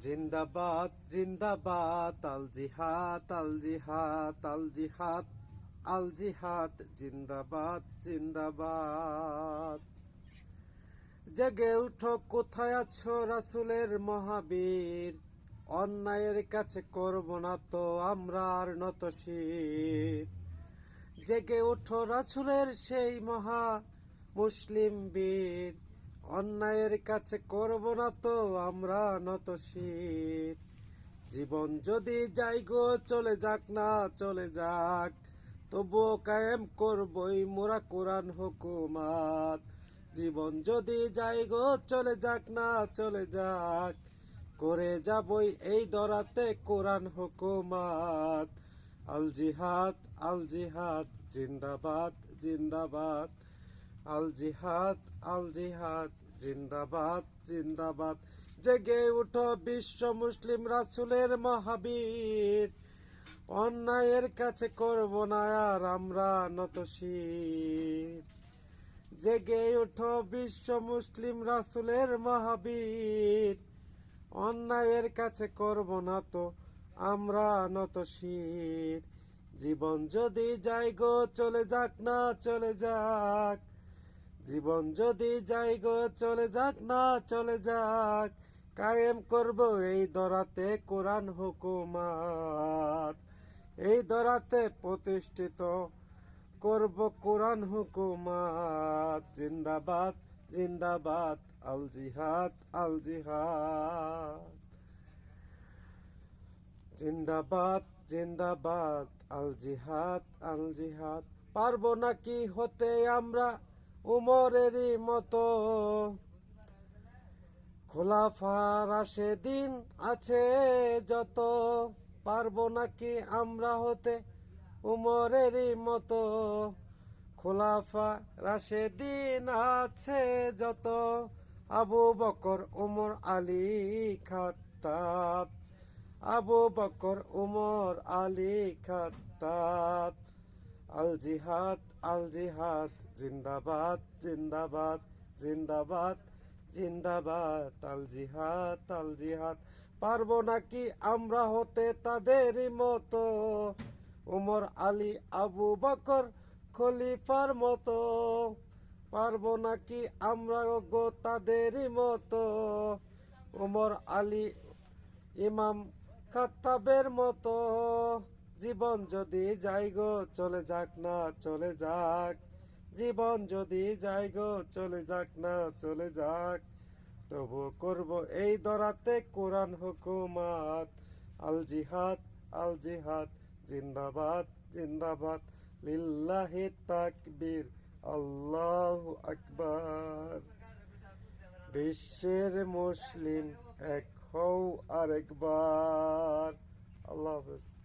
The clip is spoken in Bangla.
জিন্দাবাদ জিন্দাবাদ আল জিহাদ আল জিহাদ আল জিহাদ আল জিহাদ জিন্দাবাদ জিন্দাবাদ। জেগে উঠো, কোথায় আছো রাসূলের মহাবীর? অন্যায়ের কাছে করব না তো আমরা আর নত শির। জেগে উঠো, রাসূলের সেই মহা মুসলিম বীর। অন্যায়ের কাছে করব না তো আমরা নত শির। জীবন যদি যাই গো চলে যাক না চলে যাক, তবুও কায়েম করবই মোরা কোরআন হুকুমাত। জীবন যদি যাই গো চলে যাক না চলে যাক, করে যাবই এই দরাতে কোরআন হুকুমাত। আল জিহাদ আল জিহাদ জিন্দাবাদ জিন্দাবাদ। আল জিহাদ আল জিহাদ জিন্দাবাদ জিন্দাবাদ। জেগে উঠো বিশ্ব মুসলিম রাসূলের মহাবীর। অন্যায়ের কাছে করব না আর আমরা নত শির। জেগে উঠো বিশ্ব মুসলিম রাসূলের মহাবীর। অন্যায়ের কাছে করব না তো আমরা নত শির। জীবন যদি যাই গো চলে যাক না চলে যাক, জীবন যদি যাই গো চলে যাক না চলে যাক, কায়েম করব এই দরাতে কোরআন হুকুমাত। এই দরাতে প্রতিষ্ঠিত করব কোরআন হুকুমাত। জিন্দাবাদ জিন্দাবাদ আল জিহাদ আল জিহাদ। জিন্দাবাদ জিন্দাবাদ আল জিহাদ আল জিহাদ। পারবো নাকি হতে আমরা উমরেরই মতো? খোলাফার রাশেদিন আছে যত। পারবো নাকি আমরা হতে উমরেরই মতো? খোলাফা রাশেদিন আছে যত। আবু বকর উমর আলী খাত্তাব। আবু বকর উমর আলী খাত্তাব। আল জিহাদ আল জিহাদ জিন্দাবাদ জিন্দাবাদ জিন্দাবাদ জিন্দাবাদ। আল জিহাদ আল জিহাদ। পারবো নাকি আমরা হতে তাদেরই মতো? উমর আলী আবু বকর খলিফার মতো। পারবো নাকি আমরা গো তাদেরই মতো? উমর আলী ইমাম খাত্তাবের মতো। জীবন যদি যাই গো চলে যাক না চলে যাক, জীবন যদি যাই গো চলে যাক না চলে যাক, তবু করব এই দরাতে কোরআন হুকুমাত। আল জিহাদ আল জিহাদ জিন্দাবাদ জিন্দাবাদ। লিল্লাহি তাকবীর আল্লাহু আকবার। বিশ্বের মুসলিম এক হও আরেকবার। আল্লাহ হাফেজ।